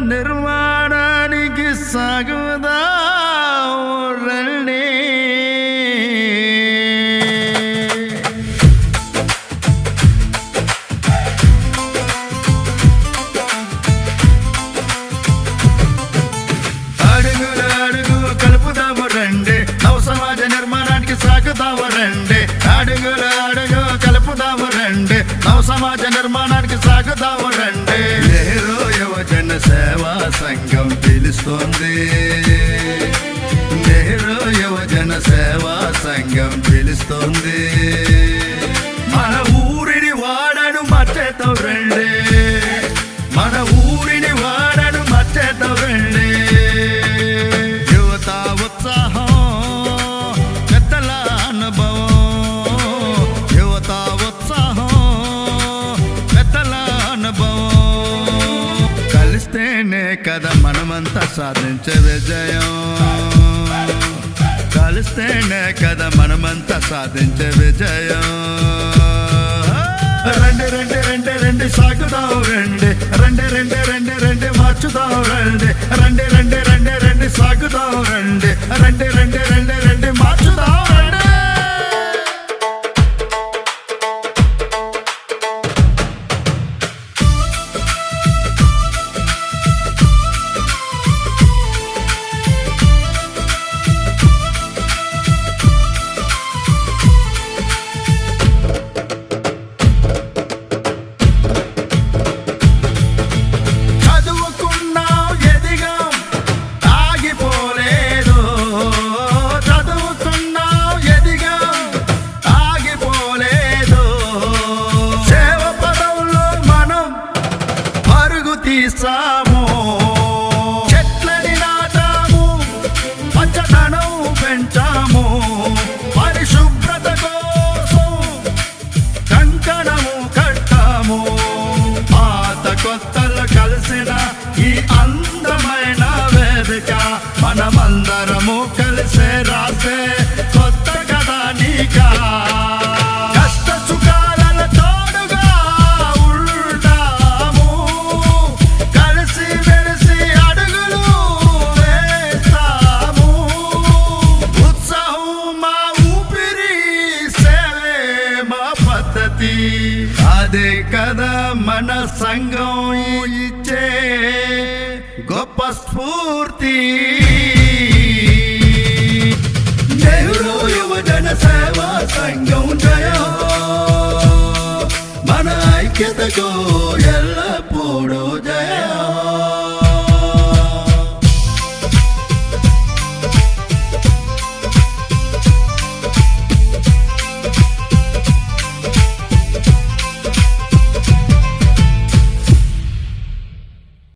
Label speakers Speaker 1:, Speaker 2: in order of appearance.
Speaker 1: నిర్మాణానికి సాగుదా రండి. అడుగులు అడుగు కలుపుదాము రండి, నవ సమాజ నిర్మాణానికి సాగుదాము రండి. అడుగులు అడుగు కలుపుదాము రండి, నవ సమాజ నిర్మాణానికి సాగుదాము రండి. నెహ్రూ యువజన సేవా సంఘం పిలుస్తోంది, నెహ్రూ యువజన సేవా సంఘం పిలుస్తోంది. మన ఊరిని వాడను మర్చేద్దాం రండి, మన ఊరిని వాడను మర్చేద్దాం రండి. యువత ఉత్సాహం పెద్దల అనుభవం, యువత ఉత్సాహం పెద్దల అనుభవం. కలిస్తేనే కదా మనమంతా సాధించే విజయం, కలిస్తేనే కదా మనమంతా సాధించే విజయం. రండి రండి రండి రండి సాగుదాం రండి, రండి రండి రండి రండి మార్చుదాం రండి. రండి రండి రండి రండి సాగుదాం రండి, రండి రండి రండి రండి మార్చుదాం రండి. తీసాము చెట్లని నాటాము, పచ్చదనం పెంచాము, పరిశుభ్రత కోసం కంకణము కట్టాము. పాత కొత్తలు కలిసిన ఈ అందమైన వేదిక, మనమందరము కలిసే రాసే కొత్త కథ నీకా. అదే కదా మన సంఘం ఇచ్చే గొప్ప స్ఫూర్తి. నెహ్రూ యువజన సేవా సంఘం జయ, మన ఐక్యతకు